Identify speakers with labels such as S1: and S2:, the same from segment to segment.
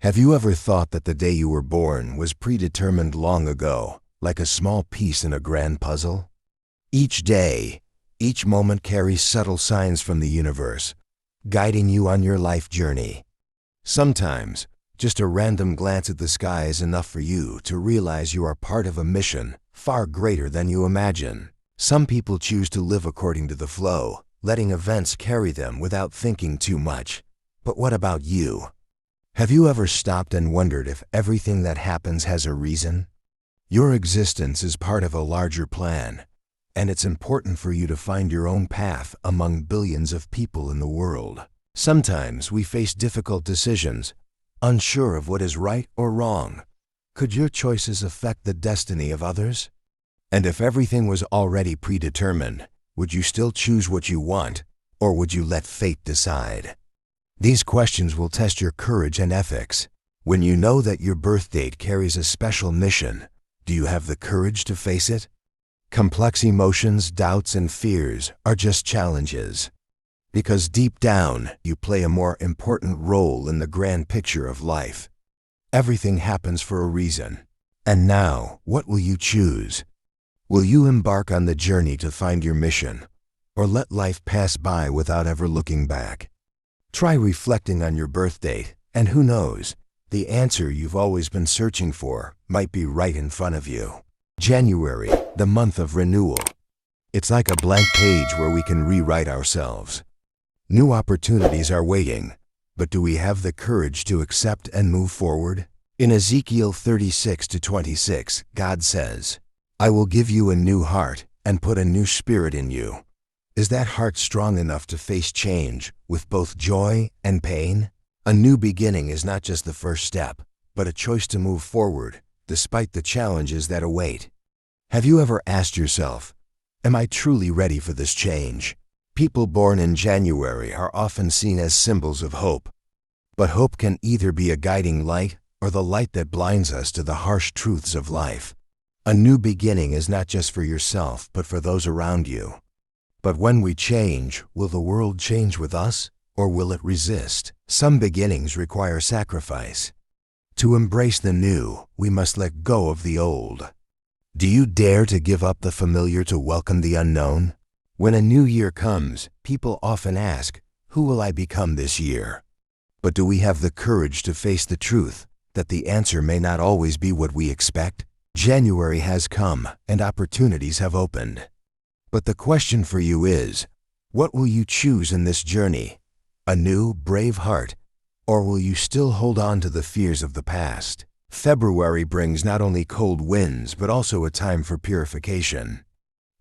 S1: Have you ever thought that the day you were born was predetermined long ago, like a small piece in a grand puzzle? Each day, each moment carries subtle signs from the universe, guiding you on your life journey. Sometimes, just a random glance at the sky is enough for you to realize you are part of a mission far greater than you imagine. Some people choose to live according to the flow, letting events carry them without thinking too much. But what about you? Have you ever stopped and wondered if everything that happens has a reason? Your existence is part of a larger plan, and it's important for you to find your own path among billions of people in the world. Sometimes we face difficult decisions, unsure of what is right or wrong. Could your choices affect the destiny of others? And if everything was already predetermined, would you still choose what you want, or would you let fate decide? These questions will test your courage and ethics. When you know that your birth date carries a special mission, do you have the courage to face it? Complex emotions, doubts, and fears are just challenges. Because deep down, you play a more important role in the grand picture of life. Everything happens for a reason. And now, what will you choose? Will you embark on the journey to find your mission, or let life pass by without ever looking back? Try reflecting on your birth date, and who knows, the answer you've always been searching for might be right in front of you. January, the month of renewal. It's like a blank page where we can rewrite ourselves. New opportunities are waiting, but do we have the courage to accept and move forward? In Ezekiel 36-26, God says, "I will give you a new heart and put a new spirit in you." Is that heart strong enough to face change with both joy and pain? A new beginning is not just the first step, but a choice to move forward, despite the challenges that await. Have you ever asked yourself, am I truly ready for this change? People born in January are often seen as symbols of hope. But hope can either be a guiding light or the light that blinds us to the harsh truths of life. A new beginning is not just for yourself, but for those around you. But when we change, will the world change with us, or will it resist? Some beginnings require sacrifice. To embrace the new, we must let go of the old. Do you dare to give up the familiar to welcome the unknown? When a new year comes, people often ask, who will I become this year? But do we have the courage to face the truth, that the answer may not always be what we expect? January has come, and opportunities have opened. But the question for you is, what will you choose in this journey? A new, brave heart, or will you still hold on to the fears of the past? February brings not only cold winds, but also a time for purification.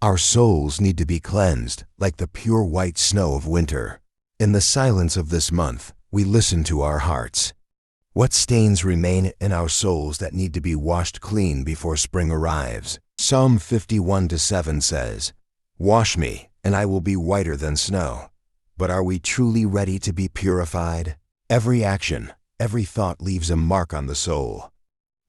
S1: Our souls need to be cleansed, like the pure white snow of winter. In the silence of this month, we listen to our hearts. What stains remain in our souls that need to be washed clean before spring arrives? Psalm 51:7 says, "Wash me, and I will be whiter than snow." But are we truly ready to be purified? Every action, every thought leaves a mark on the soul.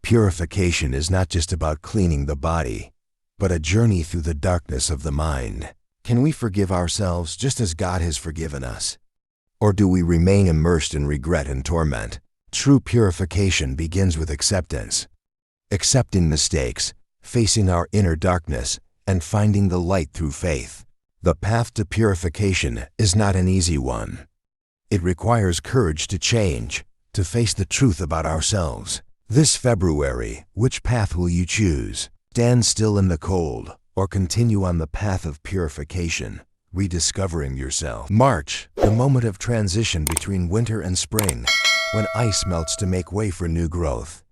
S1: Purification is not just about cleaning the body, but a journey through the darkness of the mind. Can we forgive ourselves just as God has forgiven us? Or do we remain immersed in regret and torment? True purification begins with acceptance. Accepting mistakes, facing our inner darkness, and finding the light through faith. The path to purification is not an easy one. It requires courage to change, to face the truth about ourselves. This February, which path will you choose? Stand still in the cold, or continue on the path of purification, rediscovering yourself? March, the moment of transition between winter and spring, when ice melts to make way for new growth.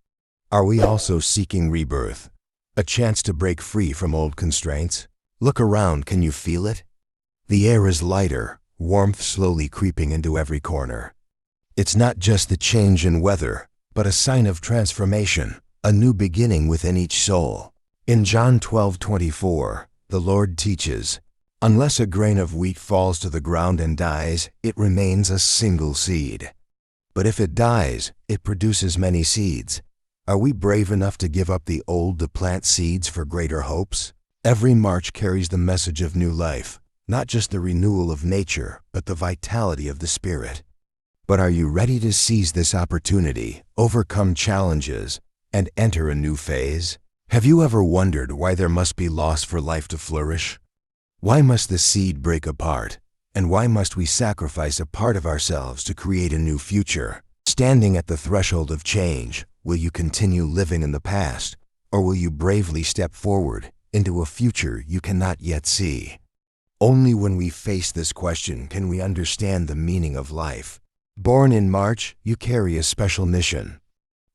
S1: Are we also seeking rebirth? A chance to break free from old constraints? Look around, can you feel it? The air is lighter, warmth slowly creeping into every corner. It's not just the change in weather, but a sign of transformation, a new beginning within each soul. In John 12:24, the Lord teaches, "Unless a grain of wheat falls to the ground and dies, it remains a single seed. But if it dies, it produces many seeds." Are we brave enough to give up the old to plant seeds for greater hopes? Every March carries the message of new life, not just the renewal of nature, but the vitality of the Spirit. But are you ready to seize this opportunity, overcome challenges, and enter a new phase? Have you ever wondered why there must be loss for life to flourish? Why must the seed break apart? And why must we sacrifice a part of ourselves to create a new future? Standing at the threshold of change, will you continue living in the past, or will you bravely step forward into a future you cannot yet see? Only when we face this question can we understand the meaning of life. Born in March, you carry a special mission.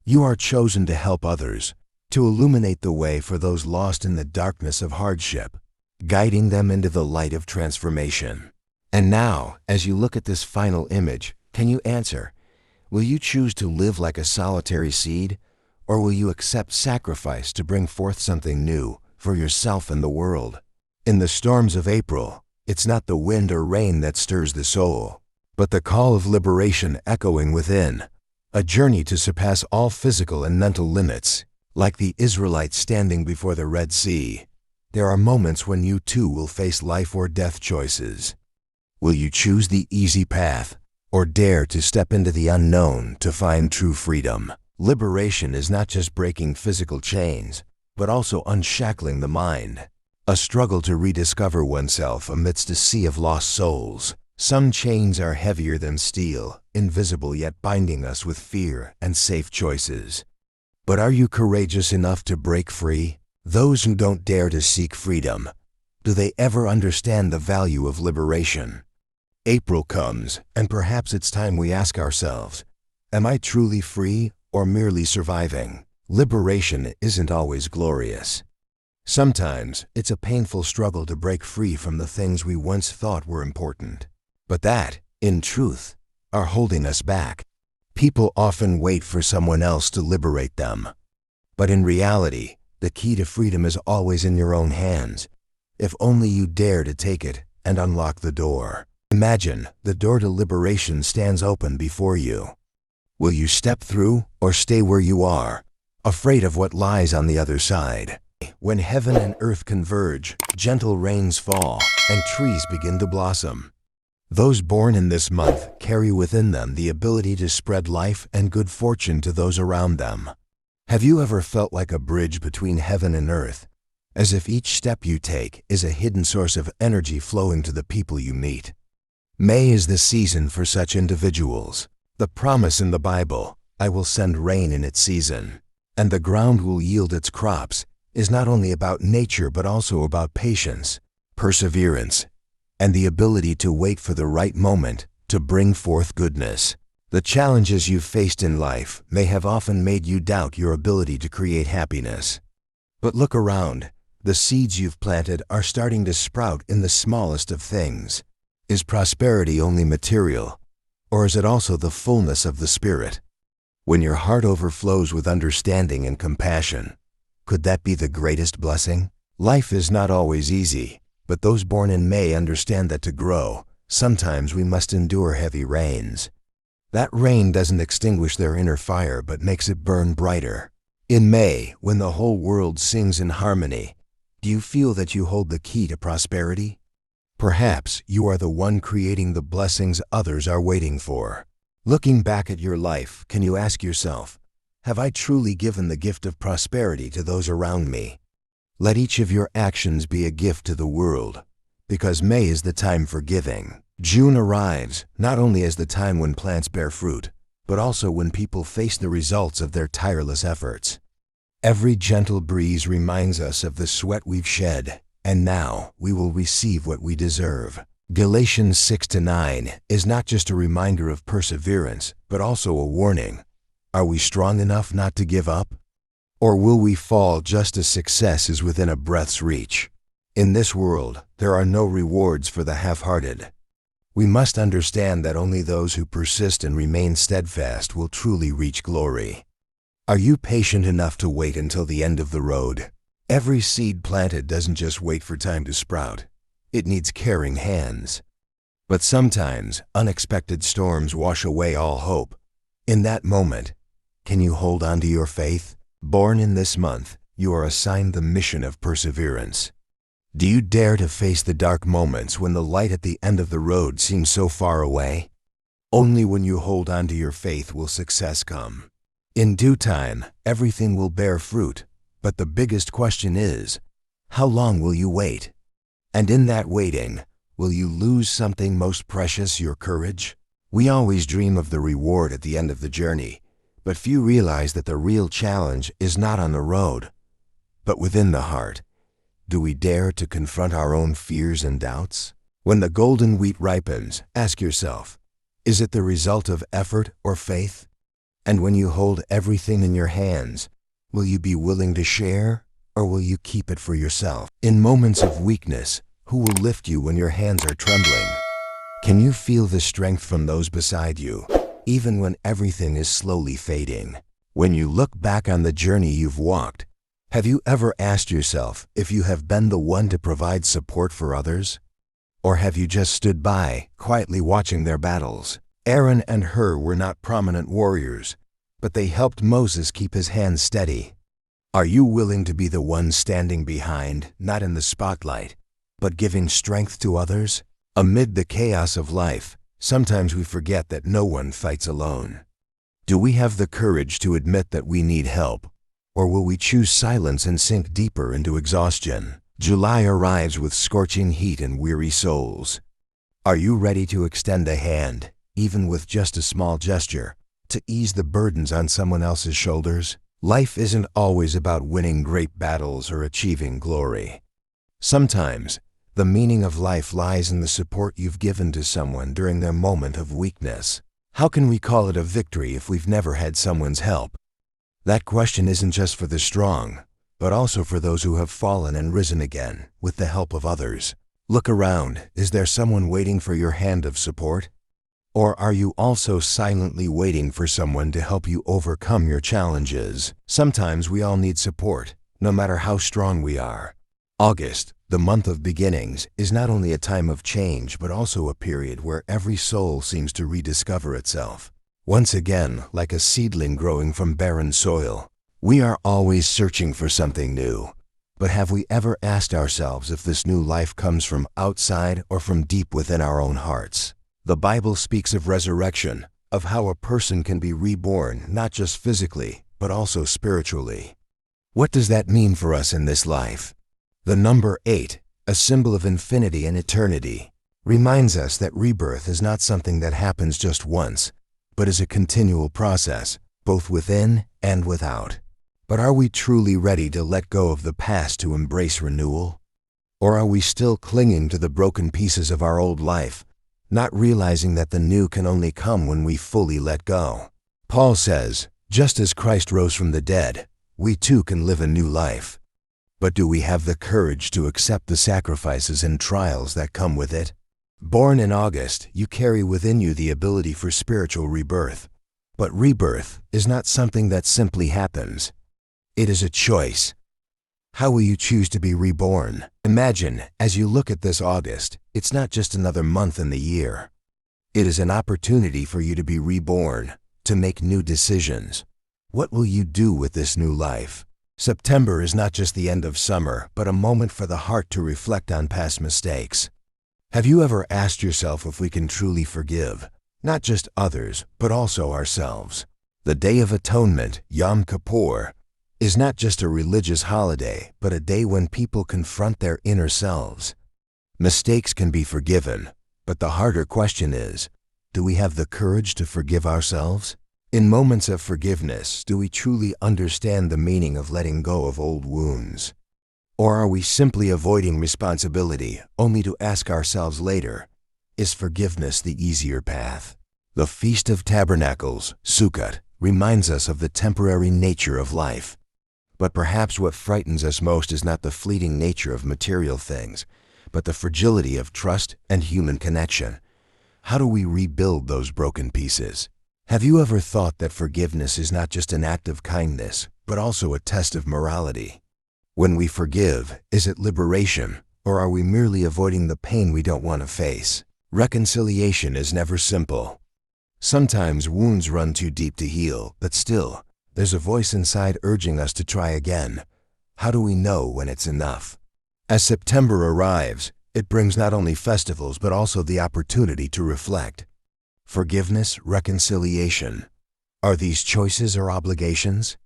S1: You are chosen to help others, to illuminate the way for those lost in the darkness of hardship, guiding them into the light of transformation. And now, as you look at this final image, can you answer? Will you choose to live like a solitary seed, or will you accept sacrifice to bring forth something new for yourself and the world? In the storms of April, it's not the wind or rain that stirs the soul, but the call of liberation echoing within, a journey to surpass all physical and mental limits. Like the Israelites standing before the Red Sea, there are moments when you too will face life or death choices. Will you choose the easy path, or dare to step into the unknown to find true freedom? Liberation is not just breaking physical chains, but also unshackling the mind. A struggle to rediscover oneself amidst a sea of lost souls. Some chains are heavier than steel, invisible yet binding us with fear and safe choices. But are you courageous enough to break free? Those who don't dare to seek freedom, do they ever understand the value of liberation? April comes, and perhaps it's time we ask ourselves, am I truly free or merely surviving? Liberation isn't always glorious. Sometimes it's a painful struggle to break free from the things we once thought were important, but that, in truth, are holding us back. People often wait for someone else to liberate them. But in reality, the key to freedom is always in your own hands, if only you dare to take it and unlock the door. Imagine the door to liberation stands open before you. Will you step through or stay where you are, afraid of what lies on the other side? When heaven and earth converge, gentle rains fall, and trees begin to blossom. Those born in this month carry within them the ability to spread life and good fortune to those around them. Have you ever felt like a bridge between heaven and earth, as if each step you take is a hidden source of energy flowing to the people you meet? May is the season for such individuals. The promise in the Bible, I will send rain in its season, and the ground will yield its crops, is not only about nature but also about patience, perseverance, and the ability to wait for the right moment to bring forth goodness. The challenges you've faced in life may have often made you doubt your ability to create happiness. But look around. The seeds you've planted are starting to sprout in the smallest of things. Is prosperity only material, or is it also the fullness of the Spirit? When your heart overflows with understanding and compassion, could that be the greatest blessing? Life is not always easy, but those born in May understand that to grow, sometimes we must endure heavy rains. That rain doesn't extinguish their inner fire but makes it burn brighter. In May, when the whole world sings in harmony, do you feel that you hold the key to prosperity? Perhaps you are the one creating the blessings others are waiting for. Looking back at your life, can you ask yourself, have I truly given the gift of prosperity to those around me? Let each of your actions be a gift to the world, because May is the time for giving. June arrives not only as the time when plants bear fruit, but also when people face the results of their tireless efforts. Every gentle breeze reminds us of the sweat we've shed, and now we will receive what we deserve. Galatians 6-9 is not just a reminder of perseverance, but also a warning. Are we strong enough not to give up? Or will we fall just as success is within a breath's reach? In this world, there are no rewards for the half-hearted. We must understand that only those who persist and remain steadfast will truly reach glory. Are you patient enough to wait until the end of the road? Every seed planted doesn't just wait for time to sprout. It needs caring hands. But sometimes, unexpected storms wash away all hope. In that moment, can you hold on to your faith? Born in this month, you are assigned the mission of perseverance. Do you dare to face the dark moments when the light at the end of the road seems so far away? Only when you hold on to your faith will success come. In due time, everything will bear fruit, but the biggest question is, how long will you wait? And in that waiting, will you lose something most precious, your courage? We always dream of the reward at the end of the journey, but few realize that the real challenge is not on the road, but within the heart. Do we dare to confront our own fears and doubts? When the golden wheat ripens, ask yourself, is it the result of effort or faith? And when you hold everything in your hands, will you be willing to share, or will you keep it for yourself? In moments of weakness, who will lift you when your hands are trembling? Can you feel the strength from those beside you, even when everything is slowly fading? When you look back on the journey you've walked, have you ever asked yourself if you have been the one to provide support for others? Or have you just stood by, quietly watching their battles? Aaron and Hur were not prominent warriors, but they helped Moses keep his hands steady. Are you willing to be the one standing behind, not in the spotlight, but giving strength to others? Amid the chaos of life, sometimes we forget that no one fights alone. Do we have the courage to admit that we need help, or will we choose silence and sink deeper into exhaustion? July arrives with scorching heat and weary souls. Are you ready to extend a hand, even with just a small gesture, to ease the burdens on someone else's shoulders? Life isn't always about winning great battles or achieving glory. Sometimes, the meaning of life lies in the support you've given to someone during their moment of weakness. How can we call it a victory if we've never had someone's help? That question isn't just for the strong, but also for those who have fallen and risen again with the help of others. Look around. Is there someone waiting for your hand of support? Or are you also silently waiting for someone to help you overcome your challenges? Sometimes we all need support, no matter how strong we are. August, the month of beginnings, is not only a time of change, but also a period where every soul seems to rediscover itself. Once again, like a seedling growing from barren soil, we are always searching for something new. But have we ever asked ourselves if this new life comes from outside or from deep within our own hearts? The Bible speaks of resurrection, of how a person can be reborn not just physically, but also spiritually. What does that mean for us in this life? The number 8, a symbol of infinity and eternity, reminds us that rebirth is not something that happens just once, but is a continual process, both within and without. But are we truly ready to let go of the past to embrace renewal? Or are we still clinging to the broken pieces of our old life, not realizing that the new can only come when we fully let go? Paul says, just as Christ rose from the dead, we too can live a new life. But do we have the courage to accept the sacrifices and trials that come with it? Born in August, you carry within you the ability for spiritual rebirth. But rebirth is not something that simply happens. It is a choice. How will you choose to be reborn? Imagine, as you look at this August, it's not just another month in the year. It is an opportunity for you to be reborn, to make new decisions. What will you do with this new life? September is not just the end of summer, but a moment for the heart to reflect on past mistakes. Have you ever asked yourself if we can truly forgive, not just others, but also ourselves? The Day of Atonement, Yom Kippur, is not just a religious holiday, but a day when people confront their inner selves. Mistakes can be forgiven, but the harder question is, do we have the courage to forgive ourselves? In moments of forgiveness, do we truly understand the meaning of letting go of old wounds? Or are we simply avoiding responsibility, only to ask ourselves later, is forgiveness the easier path? The Feast of Tabernacles, Sukkot, reminds us of the temporary nature of life. But perhaps what frightens us most is not the fleeting nature of material things, but the fragility of trust and human connection. How do we rebuild those broken pieces? Have you ever thought that forgiveness is not just an act of kindness, but also a test of morality? When we forgive, is it liberation, or are we merely avoiding the pain we don't want to face? Reconciliation is never simple. Sometimes wounds run too deep to heal, but still, there's a voice inside urging us to try again. How do we know when it's enough? As September arrives, it brings not only festivals but also the opportunity to reflect. Forgiveness, reconciliation. Are these choices or obligations?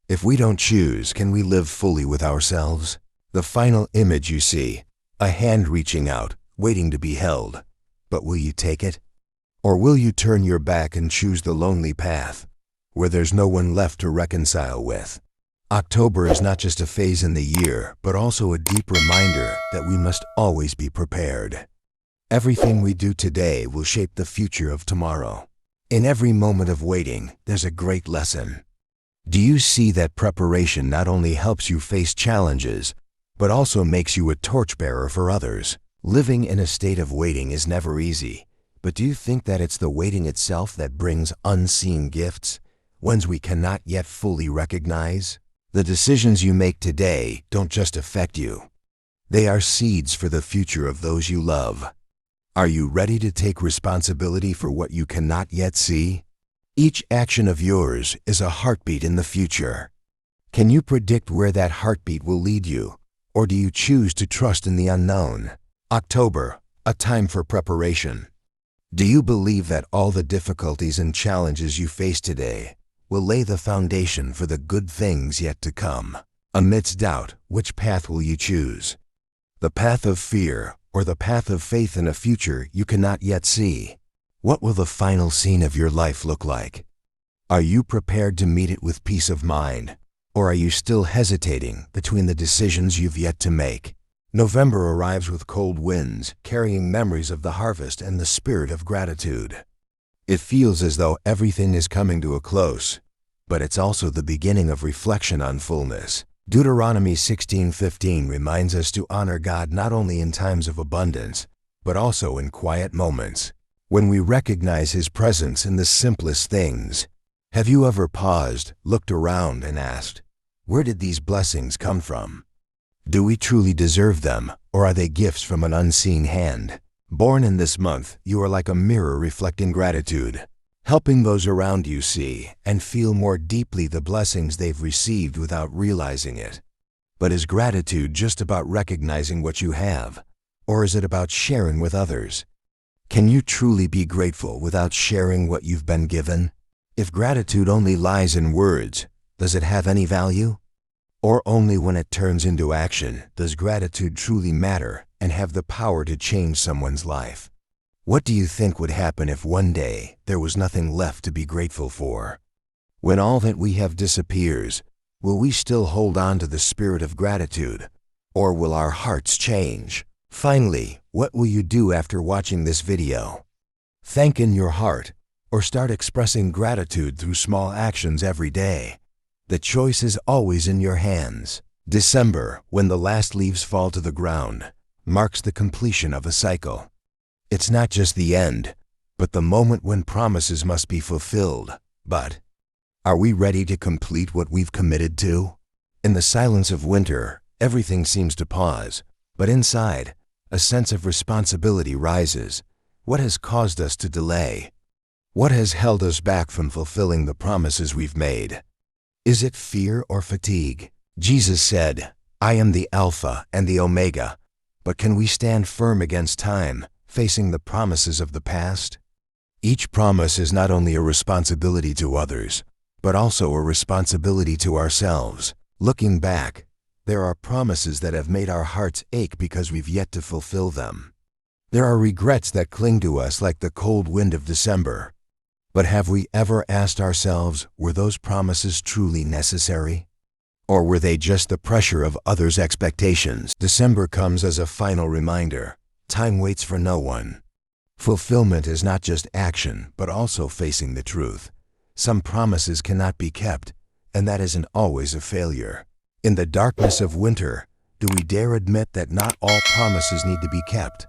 S1: If we don't choose, can we live fully with ourselves? The final image you see, a hand reaching out, waiting to be held. But will you take it? Or will you turn your back and choose the lonely path, where there's no one left to reconcile with? October is not just a phase in the year, but also a deep reminder that we must always be prepared. Everything we do today will shape the future of tomorrow. In every moment of waiting, there's a great lesson. Do you see that preparation not only helps you face challenges, but also makes you a torchbearer for others? Living in a state of waiting is never easy, but do you think that it's the waiting itself that brings unseen gifts, ones we cannot yet fully recognize? The decisions you make today don't just affect you. They are seeds for the future of those you love. Are you ready to take responsibility for what you cannot yet see? Each action of yours is a heartbeat in the future. Can you predict where that heartbeat will lead you, or do you choose to trust in the unknown? October, a time for preparation. Do you believe that all the difficulties and challenges you face today will lay the foundation for the good things yet to come? Amidst doubt, which path will you choose? The path of fear or the path of faith in a future you cannot yet see? What will the final scene of your life look like? Are you prepared to meet it with peace of mind, or are you still hesitating between the decisions you've yet to make? November arrives with cold winds, carrying memories of the harvest and the spirit of gratitude. It feels as though everything is coming to a close, but it's also the beginning of reflection on fullness. Deuteronomy 16:15 reminds us to honor God not only in times of abundance, but also in quiet moments, when we recognize His presence in the simplest things. Have you ever paused, looked around, and asked, where did these blessings come from? Do we truly deserve them, or are they gifts from an unseen hand? Born in this month, you are like a mirror reflecting gratitude, helping those around you see and feel more deeply the blessings they've received without realizing it. But is gratitude just about recognizing what you have, or is it about sharing with others? Can you truly be grateful without sharing what you've been given? If gratitude only lies in words, does it have any value? Or only when it turns into action does gratitude truly matter and have the power to change someone's life? What do you think would happen if one day there was nothing left to be grateful for? When all that we have disappears, will we still hold on to the spirit of gratitude, or will our hearts change? Finally, what will you do after watching this video? Thank in your heart, or start expressing gratitude through small actions every day. The choice is always in your hands. December, when the last leaves fall to the ground, marks the completion of a cycle. It's not just the end, but the moment when promises must be fulfilled. But are we ready to complete what we've committed to? In the silence of winter, everything seems to pause, but inside, a sense of responsibility rises. What has caused us to delay? What has held us back from fulfilling the promises we've made? Is it fear or fatigue? Jesus said, I am the Alpha and the Omega. But can we stand firm against time, facing the promises of the past? Each promise is not only a responsibility to others, but also a responsibility to ourselves. Looking back, there are promises that have made our hearts ache because we've yet to fulfill them. There are regrets that cling to us like the cold wind of December. But have we ever asked ourselves, were those promises truly necessary? Or were they just the pressure of others' expectations? December comes as a final reminder. Time waits for no one. Fulfillment is not just action, but also facing the truth. Some promises cannot be kept, and that isn't always a failure. In the darkness of winter, do we dare admit that not all promises need to be kept?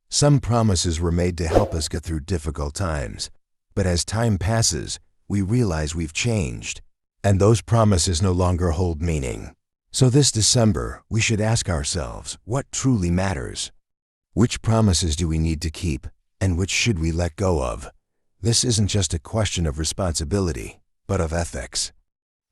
S1: Some promises were made to help us get through difficult times. But as time passes, we realize we've changed, and those promises no longer hold meaning. So this December, we should ask ourselves, what truly matters? Which promises do we need to keep, and which should we let go of? This isn't just a question of responsibility, but of ethics.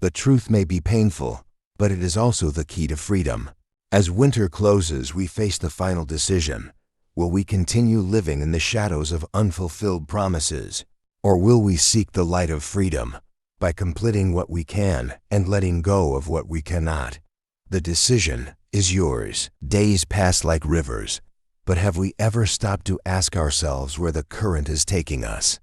S1: The truth may be painful, but it is also the key to freedom. As winter closes, we face the final decision. Will we continue living in the shadows of unfulfilled promises? Or will we seek the light of freedom by completing what we can and letting go of what we cannot? The decision is yours. Days pass like rivers, but have we ever stopped to ask ourselves where the current is taking us?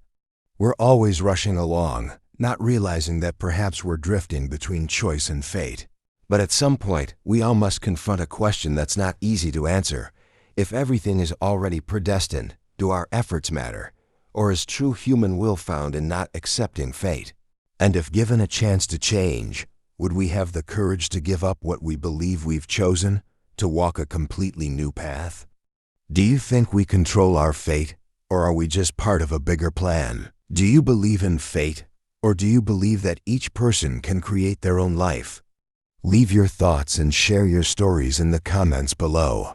S1: We're always rushing along, not realizing that perhaps we're drifting between choice and fate. But at some point, we all must confront a question that's not easy to answer. If everything is already predestined, do our efforts matter? Or is true human will found in not accepting fate? And if given a chance to change, would we have the courage to give up what we believe we've chosen, to walk a completely new path? Do you think we control our fate, or are we just part of a bigger plan? Do you believe in fate, or do you believe that each person can create their own life? Leave your thoughts and share your stories in the comments below.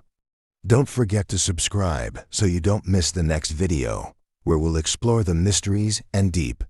S1: Don't forget to subscribe so you don't miss the next video, where we'll explore the mysteries and deep